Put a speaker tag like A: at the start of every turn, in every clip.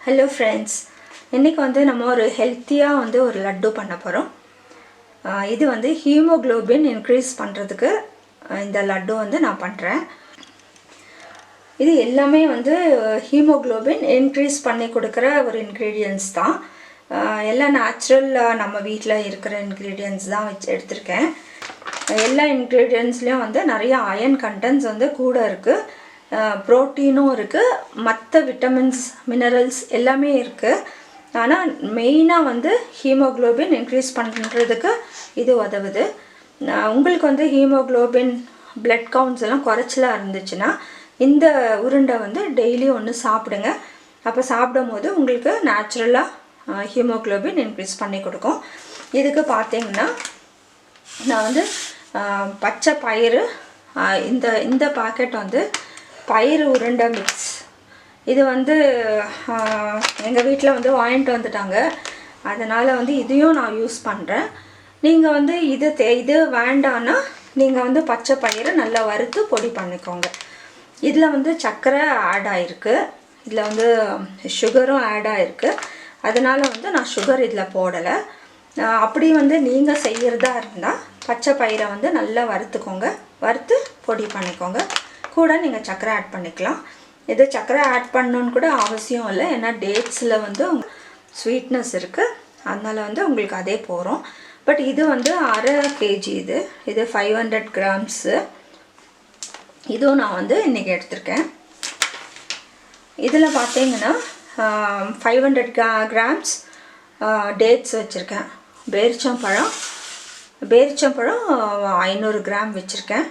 A: Hello friends, இன்னைக்கு வந்து நம்ம ஒரு ஹெல்த்தியா வந்து ஒரு லட்டு பண்ண போறோம். இது வந்து ஹீமோகுளோபின் இன்க்ரீஸ் பண்றதுக்கு இந்த லட்டு வந்து நான் பண்றேன். இது எல்லாமே வந்து ஹீமோகுளோபின் இன்க்ரீஸ் பண்ணி கொடுக்கிற ஒரு இன்கிரிடியன்ட்ஸ் தான். எல்லாம் நேச்சுரலா நம்ம வீட்ல இருக்கிற இன்கிரிடியன்ட்ஸ் தான் எடுத்துர்க்கேன். எல்லா இன்கிரிடியன்ட்ஸ்லயும் வந்து நிறைய அயர்ன் கண்டென்ட்ஸ் வந்து கூட இருக்கு. புரோட்டீனும் இருக்கு, மற்ற விட்டமின்ஸ் மினரல்ஸ் எல்லாமே இருக்கு. ஆனால் மெயினாக வந்து ஹீமோகுளோபின் இன்க்ரீஸ் பண்ணுறதுக்கு இது உதவுது. உங்களுக்கு வந்து ஹீமோகுளோபின் பிளட் கவுண்ட்ஸ் எல்லாம் குறைச்சலாக இருந்துச்சுன்னா இந்த உருண்டை வந்து டெய்லி ஒன்று சாப்பிடுங்க. அப்போ சாப்பிடும் போது உங்களுக்கு நேச்சுரலாக ஹீமோகுளோபின் இன்க்ரீஸ் பண்ணி கொடுக்கும். இதுக்கு பார்த்தீங்கன்னா நான் வந்து பச்சை பயிறு, இந்த பாக்கெட் வந்து பயிறு உருண்டை மிக்ஸ். இது வந்து எங்கள் வீட்டில் வந்து வாங்கிட்டு வந்துட்டாங்க, அதனால் வந்து இதையும் நான் யூஸ் பண்ணுறேன். நீங்கள் வந்து இது வேண்டான்னா நீங்கள் வந்து பச்சை பயிரை நல்லா வறுத்து பொடி பண்ணிக்கோங்க. இதில் வந்து சர்க்கரை ஆட் ஆகிருக்கு, இதில் வந்து சுகரும் ஆட் ஆகிருக்கு. அதனால் வந்து நான் சுகர் இதில் போடலை. அப்படி வந்து நீங்கள் செய்கிறதா இருந்தால் பச்சை பயிரை வந்து நல்லா வறுத்துக்கோங்க, வறுத்து பொடி பண்ணிக்கோங்க. கூட நீங்கள் சர்க்கரை ஆட் பண்ணிக்கலாம். இது சர்க்கரை ஆட் பண்ணணுன்னு கூட அவசியம் இல்லை, ஏன்னா டேட்ஸில் வந்து ஸ்வீட்னஸ் இருக்குது, அதனால் வந்து உங்களுக்கு அதே போகிறோம். பட் இது வந்து அரை கேஜி, இது 500 கிராம்ஸு. இதுவும் நான் வந்து இன்றைக்கி எடுத்திருக்கேன். இதில் பார்த்தீங்கன்னா 500 கிராம்ஸ் டேட்ஸ் வச்சுருக்கேன். பேரிச்சம்பழம் 500 கிராம் வச்சுருக்கேன்.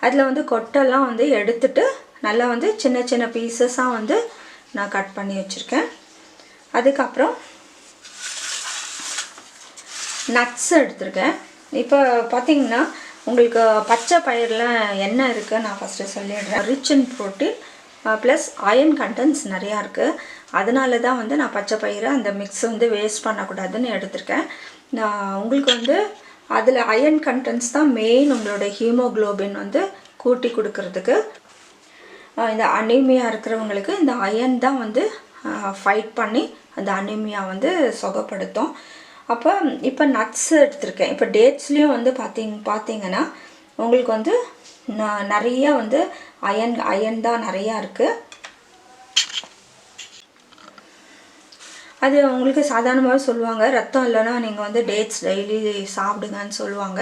A: அதில் வந்து கொட்டெல்லாம் வந்து எடுத்துட்டு நல்லா வந்து சின்ன சின்ன பீசஸாக வந்து நான் கட் பண்ணி வச்சுருக்கேன். அதுக்கப்புறம் நட்ஸ் எடுத்திருக்கேன். இப்போ பார்த்தீங்கன்னா உங்களுக்கு பச்சை பயிரில் என்ன இருக்குது நான் ஃபஸ்ட்டு சொல்லிடுறேன். Rich in protein plus iron contents நிறையா இருக்குது. அதனால தான் வந்து நான் பச்சை பயிரை அந்த மிக்ஸ் வந்து வேஸ்ட் பண்ணக்கூடாதுன்னு எடுத்திருக்கேன். உங்களுக்கு வந்து அதில் அயர்ன் கண்டென்ட்ஸ் தான் மெயின் உங்களோட ஹீமோகுளோபின் வந்து கூட்டி கொடுக்கறதுக்கு. இந்த அனீமியா இருக்கிறவங்களுக்கு இந்த அயர்ன் தான் வந்து ஃபைட் பண்ணி அந்த அனீமியா வந்து சுகப்படுத்தும். அப்போ இப்போ நட்ஸ் எடுத்திருக்கேன். இப்போ டேட்ஸ்லேயும் வந்து பார்த்தீங்கன்னா உங்களுக்கு வந்து நிறைய வந்து அயர்ன் தான் நிறையா இருக்குது. அது உங்களுக்கு சாதாரணமாக சொல்லுவாங்க, ரத்தம் இல்லைன்னா நீங்கள் வந்து டேட்ஸ் டெய்லி சாப்பிடுங்கன்னு சொல்லுவாங்க.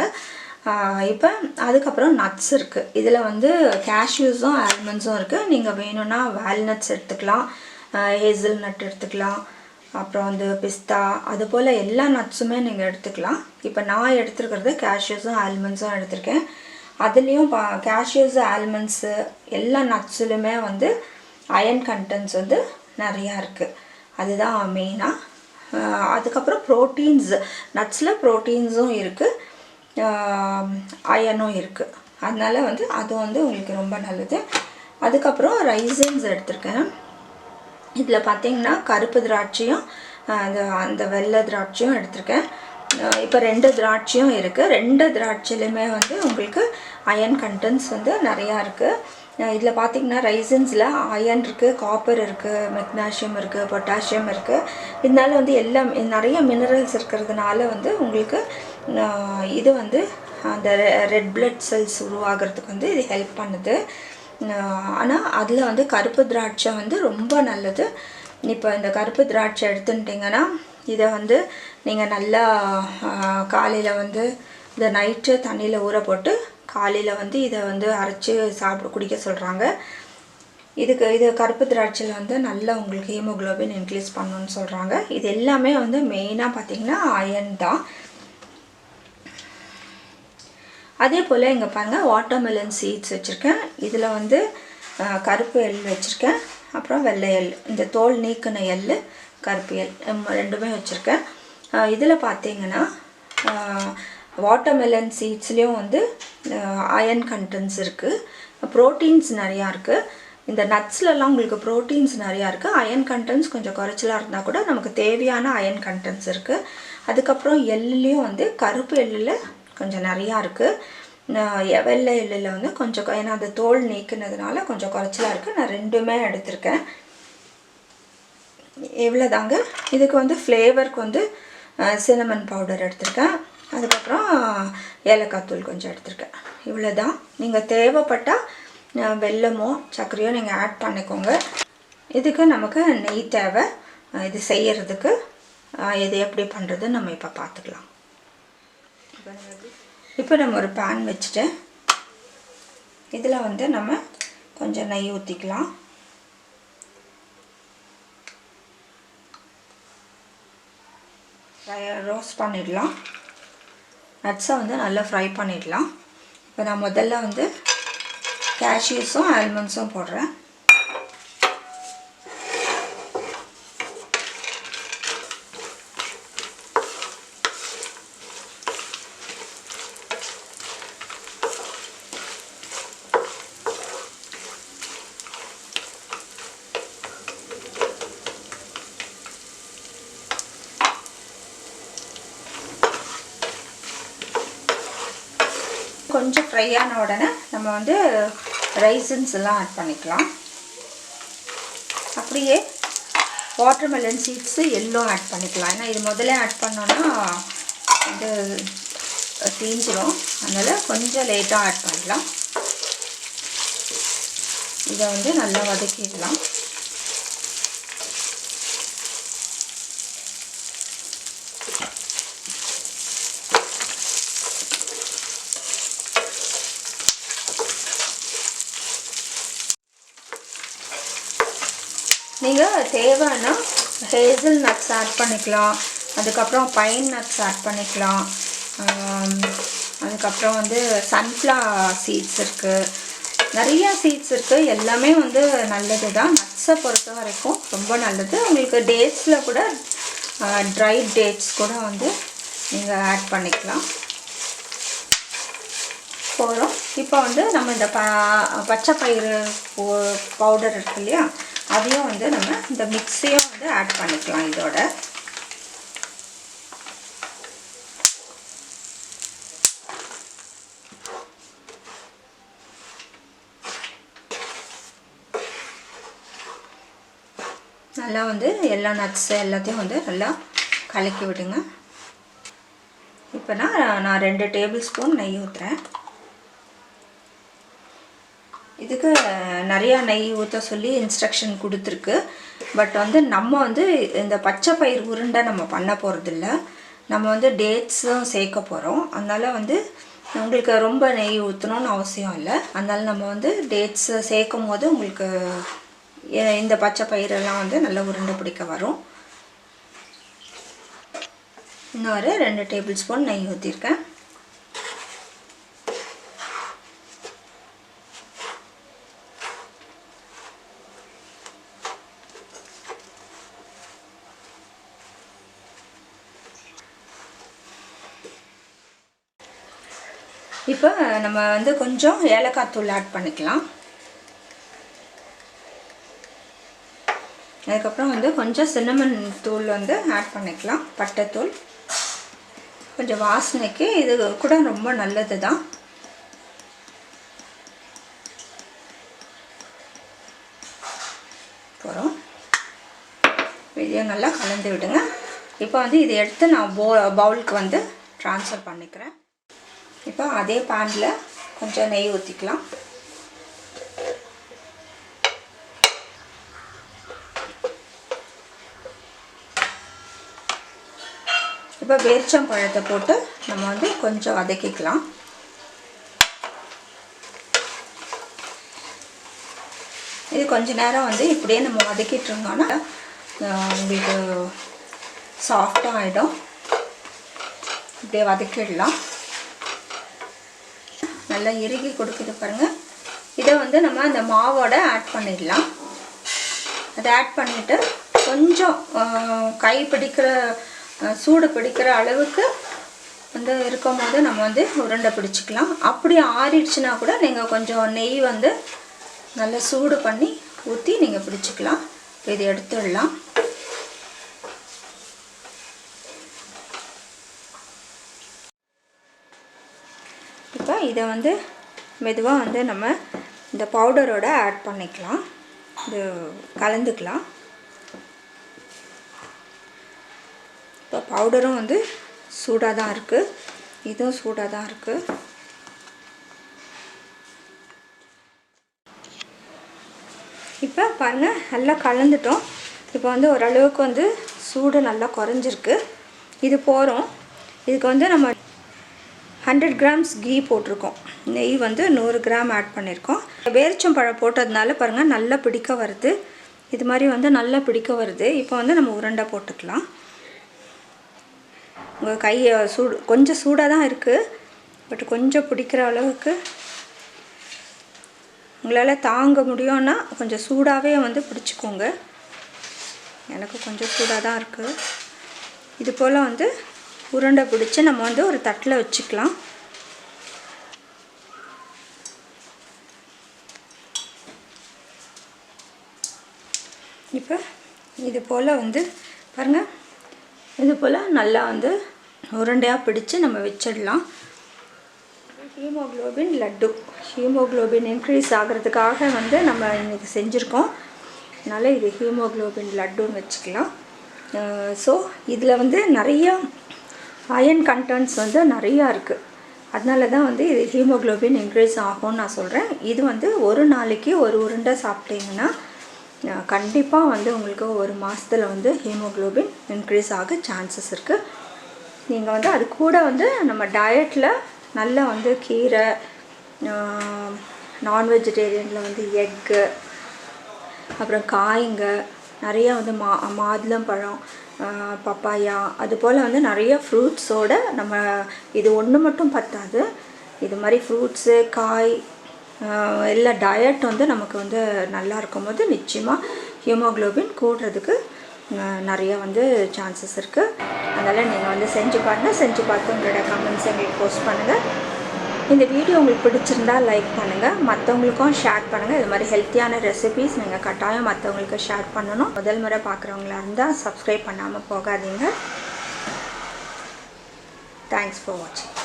A: இப்போ அதுக்கப்புறம் நட்ஸ் இருக்குது. இதில் வந்து கேஷ்யூஸும் ஆல்மண்ட்ஸும் இருக்குது. நீங்கள் வேணும்னா வால்நட்ஸ் எடுத்துக்கலாம், ஹேசல் நட் எடுத்துக்கலாம், அப்புறம் வந்து பிஸ்தா, அதுபோல் எல்லா நட்ஸுமே நீங்கள் எடுத்துக்கலாம். இப்போ நான் எடுத்துருக்கிறது கேஷ்யூஸும் ஆல்மண்ட்ஸும் எடுத்திருக்கேன். அதுலேயும் கேஷ்யூஸு ஆல்மண்ட்ஸு எல்லா நட்ஸுலையுமே வந்து அயர்ன் கண்டென்ட்ஸ் வந்து நிறையா இருக்குது. அதுதான் மெயினாக. அதுக்கப்புறம் ப்ரோட்டீன்ஸ், நட்ஸில் ப்ரோட்டீன்ஸும் இருக்குது, அயனும் இருக்குது. அதனால் வந்து அது வந்து உங்களுக்கு ரொம்ப நல்லது. அதுக்கப்புறம் ரைசின்ஸ் எடுத்திருக்கேன். இதில் பார்த்திங்கன்னா கருப்பு திராட்சையும் அந்த வெள்ளை திராட்சையும் எடுத்திருக்கேன். இப்போ 2 திராட்சையும் இருக்குது. 2 திராட்சையிலுமே வந்து உங்களுக்கு அயர்ன் கண்டென்ட்ஸ் வந்து நிறையா இருக்குது. இதில் பார்த்திங்கன்னா ரைசின்ஸில் அயர்ன் இருக்குது, காப்பர் இருக்குது, மெக்னீசியம் இருக்குது, பொட்டாசியம் இருக்குது. இதனால வந்து எல்லாம் நிறைய மினரல்ஸ் இருக்கிறதுனால வந்து உங்களுக்கு இது வந்து அந்த ரெட் பிளட் செல்ஸ் உருவாகிறதுக்கு வந்து இது ஹெல்ப் பண்ணுது. ஆனால் அதில் வந்து கருப்பு திராட்சை வந்து ரொம்ப நல்லது. இப்போ இந்த கருப்பு திராட்சை எடுத்துட்டிங்கன்னா இதை வந்து நீங்கள் நல்லா காலையில் வந்து இந்த நைட்டு தண்ணியில் ஊற போட்டு காலையில் வந்து இதை வந்து அரைச்சி குடிக்க சொல்கிறாங்க. இது கருப்பு திராட்சையில் வந்து நல்லா உங்களுக்கு ஹீமோகுளோபின் இன்க்ரீஸ் பண்ணணுன்னு சொல்கிறாங்க. இது எல்லாமே வந்து மெயினாக பார்த்திங்கன்னா அயர்ன் தான். அதே போல் இங்கே பாருங்கள், வாட்டர்மெலன் சீட்ஸ் வச்சுருக்கேன். இதில் வந்து கருப்பு எள் வச்சுருக்கேன், அப்புறம் வெள்ளை எள், இந்த தோல் நீக்கின எள், கருப்பு எள் ரெண்டுமே வச்சுருக்கேன். இதில் பார்த்தீங்கன்னா வாட்டர்மெலன் சீட்ஸ்லேயும் வந்து அயர்ன் கண்டென்ட்ஸ் இருக்குது, ப்ரோட்டீன்ஸ் நிறையா இருக்குது. இந்த நட்ஸ்லலாம் உங்களுக்கு ப்ரோட்டீன்ஸ் நிறையா இருக்குது. அயர்ன் கண்டென்ட்ஸ் கொஞ்சம் குறைச்சலாக இருந்தால் கூட நமக்கு தேவையான அயர்ன் கண்டென்ட்ஸ் இருக்குது. அதுக்கப்புறம் எள்ளுலேயும் வந்து கருப்பு எள்ளில் கொஞ்சம் நிறையா இருக்குது, வெள்ளை எள்ளில் வந்து கொஞ்சம், ஏன்னா அந்த தோல் நீக்கினதுனால கொஞ்சம் குறைச்சலாக இருக்குது. நான் ரெண்டுமே எடுத்திருக்கேன். இவ்வளோதாங்க. இதுக்கு வந்து ஃப்ளேவருக்கு வந்து சினமன் பவுடர் எடுத்திருக்கேன். அதுக்கப்புறம் ஏலக்காய் தூள் கொஞ்சம் எடுத்திருக்கேன். இவ்வளோதான். நீங்கள் தேவைப்பட்டால் வெல்லமோ சர்க்கரையோ நீங்கள் ஆட் பண்ணிக்கோங்க. இதுக்கு நமக்கு நெய் தேவை. இது செய்யறதுக்கு இது எப்படி பண்ணுறதுன்னு நம்ம இப்போ பார்த்துக்கலாம். இப்போ நம்ம ஒரு பேன் வச்சுட்டு இதில் வந்து நம்ம கொஞ்சம் நெய் ஊற்றிக்கலாம். ரோஸ்ட் பண்ணிடலாம். நட்ஸை வந்து நல்லா ஃப்ரை பண்ணிடலாம். இப்போ நான் முதல்ல வந்து கேஷ்யூஸும் ஆல்மண்ட்ஸும் போடுறேன். கொஞ்சம் ஃப்ரை ஆன உடனே நம்ம வந்து ரைசன்ஸ் எல்லாம் ஆட் பண்ணிக்கலாம். அப்படியே வாட்டர்மெலன் சீட்ஸு எல்லாம் ஆட் பண்ணிக்கலாம். ஏன்னா இது முதல்ல ஆட் பண்ணோன்னா வந்து தீஞ்சிரும். அதனால் கொஞ்சம் லேட்டாக ஆட் பண்ணலாம். இதை வந்து நல்லா வதக்கிடலாம். நீங்கள் தேவைன்னா ஹேசல் நட்ஸ் ஆட் பண்ணிக்கலாம். அதுக்கப்புறம் பைன் நட்ஸ் ஆட் பண்ணிக்கலாம். அதுக்கப்புறம் வந்து சன்ஃப்ளவர் சீட்ஸ் இருக்குது. நிறையா சீட்ஸ் இருக்குது. எல்லாமே வந்து நல்லது தான். நட்ஸை பொறுத்த வரைக்கும் ரொம்ப நல்லது. உங்களுக்கு டேட்ஸில் கூட ட்ரை டேட்ஸ் கூட வந்து நீங்கள் ஆட் பண்ணிக்கலாம். போகிறோம். இப்போ வந்து நம்ம இந்த பச்சை பயிறு பவுடர் இருக்கு இல்லையா, அதையும் வந்து நம்ம இந்த மிக்ஸையும் வந்து ஆட் பண்ணிக்கலாம். இதோட நல்லா வந்து எல்லா நட்ஸு எல்லாத்தையும் வந்து நல்லா கலக்கி விடுங்க. இப்போ நான் 2 டேபிள் ஸ்பூன் நெய் ஊற்றுறேன். இதுக்கு நிறையா நெய் ஊற்ற சொல்லி இன்ஸ்ட்ரக்ஷன் கொடுத்துருக்கு. பட் வந்து நம்ம வந்து இந்த பச்சை பயிர் உருண்டை நம்ம பண்ண போகிறதில்ல. நம்ம வந்து டேட்ஸும் சேர்க்க போகிறோம். அதனால் வந்து உங்களுக்கு ரொம்ப நெய் ஊற்றணும்னு அவசியம் இல்லை. அதனால் நம்ம வந்து டேட்ஸு சேர்க்கும் போது உங்களுக்கு இந்த பச்சை பயிரெல்லாம் வந்து நல்லா உருண்டை பிடிக்க வரும். இன்னொரு 2 டேபிள் ஸ்பூன் நெய் ஊற்றிருக்கேன். இப்போ நம்ம வந்து கொஞ்சம் ஏலக்காய் தூள் ஆட் பண்ணிக்கலாம். அதுக்கப்புறம் வந்து கொஞ்சம் சின்னமன் தூள் வந்து ஆட் பண்ணிக்கலாம். பட்டைத்தூள் கொஞ்சம் வாசனைக்கு இது கூட ரொம்ப நல்லது தான். போகிறோம். இதையும் நல்லா கலந்து விடுங்க. இப்போ வந்து இதை எடுத்து நான் பவுலுக்கு வந்து ட்ரான்ஸ்ஃபர் பண்ணிக்கிறேன். இப்போ அதே பேனில் கொஞ்சம் நெய் ஊற்றிக்கலாம். இப்போ பேரிச்சம்பழத்தை போட்டு நம்ம வந்து கொஞ்சம் வதக்கிக்கலாம். இது கொஞ்ச நேரம் வந்து இப்படியே நம்ம வதக்கிட்டு இருந்தோம்னா உங்களுக்கு சாஃப்டாக ஆகிடும். இப்படியே வதக்கிடலாம். நல்லா இறுகி கொடுக்குது பாருங்கள். இதை வந்து நம்ம அந்த மாவோட ஆட் பண்ணிடலாம். அதை ஆட் பண்ணிவிட்டு கொஞ்சம் கை பிடிக்கிற சூடு பிடிக்கிற அளவுக்கு வந்து இருக்கும் போது நம்ம வந்து உருண்டை பிடிச்சிக்கலாம். அப்படி ஆறிடுச்சுன்னா கூட நீங்கள் கொஞ்சம் நெய் வந்து நல்லா சூடு பண்ணி ஊற்றி நீங்கள் பிடிச்சிக்கலாம். இதை எடுத்துடலாம். இப்போ இதை வந்து மெதுவாக வந்து நம்ம இந்த பவுடரோட ஆட் பண்ணிக்கலாம். இது கலந்துக்கலாம். இப்போ பவுடரும் வந்து சூடாக தான் இருக்குது, இதுவும் சூடாக தான் இருக்குது. இப்போ பாருங்கள் நல்லா கலந்துட்டோம். இப்போ வந்து ஓரளவுக்கு வந்து சூடு நல்லா குறைஞ்சிருக்கு. இது போகிறோம். இதுக்கு வந்து நம்ம 100 கிராம்ஸ் கீ போட்டிருக்கோம். நெய் வந்து 100 கிராம் ஆட் பண்ணியிருக்கோம். பேரிச்சம்பழம் போட்டதுனால பாருங்கள் நல்லா பிடிக்க வருது. இது மாதிரி வந்து நல்லா பிடிக்க வருது. இப்போ வந்து நம்ம உருண்டை போட்டுக்கலாம். உங்கள் கையை கொஞ்சம் சூடாக தான் இருக்குது, பட் கொஞ்சம் பிடிக்கிற அளவுக்கு உங்களால் தாங்க முடியும்னா கொஞ்சம் சூடாகவே வந்து பிடிச்சிக்கோங்க. எனக்கு கொஞ்சம் சூடாக தான் இருக்குது. இது போல் வந்து உருண்டை பிடிச்சி நம்ம வந்து ஒரு தட்டில் வச்சுக்கலாம். இப்போ இது போல் வந்து பாருங்கள், இது போல் நல்லா வந்து உருண்டையாக பிடிச்சி நம்ம வச்சிடலாம். ஹீமோக்ளோபின் லட்டு, ஹீமோக்ளோபின் இன்க்ரீஸ் ஆகிறதுக்காக வந்து நம்ம இன்றைக்கி செஞ்சுருக்கோம். அதனால் இது ஹீமோக்ளோபின் லட்டுன்னு வச்சுக்கலாம். ஸோ இதில் வந்து நிறையா அயன் கண்டென்ட்ஸ் வந்து நிறையா இருக்குது. அதனால தான் வந்து இது ஹீமோக்ளோபின் இன்க்ரீஸ் ஆகும்னு நான் சொல்கிறேன். இது வந்து ஒரு நாளைக்கு ஒரு உருண்டை சாப்பிட்டீங்கன்னா கண்டிப்பாக வந்து உங்களுக்கு ஒரு மாதத்தில் வந்து ஹீமோக்ளோபின் இன்க்ரீஸ் ஆக சான்சஸ் இருக்குது. நீங்கள் வந்து அது கூட வந்து நம்ம டயட்டில் நல்லா வந்து கீரை, நான்வெஜிடேரியனில் வந்து எக்கு, அப்புறம் காய்ங்க நிறையா வந்து மாதுளம்பழம், பப்பாயா, அது போல் வந்து நிறைய ஃப்ரூட்ஸோடு நம்ம இது ஒன்று மட்டும் பத்தாது. இது மாதிரி ஃப்ரூட்ஸு, காய் எல்லா டயட் வந்து நமக்கு வந்து நல்லா இருக்கும்போது நிச்சயமாக ஹீமோக்ளோபின் கூடுறதுக்கு நிறைய வந்து சான்சஸ் இருக்குது. அதனால் நீங்கள் வந்து செஞ்சு பாருங்கள். செஞ்சு பார்த்து உங்களோட கமெண்ட்ஸ் எங்களுக்கு போஸ்ட் பண்ணுங்கள். இந்த வீடியோ உங்களுக்கு பிடிச்சிருந்தால் லைக் பண்ணுங்கள், மற்றவங்களுக்கும் ஷேர் பண்ணுங்கள். இது மாதிரி ஹெல்த்தியான ரெசிபீஸ் நீங்கள் கட்டாயம் மற்றவங்களுக்கு ஷேர் பண்ணணும். முதல் முறை பார்க்குறவங்களா இருந்தால் சப்ஸ்கிரைப் பண்ணாமல் போகாதீங்க. தேங்க்ஸ் ஃபார் வாட்சிங்.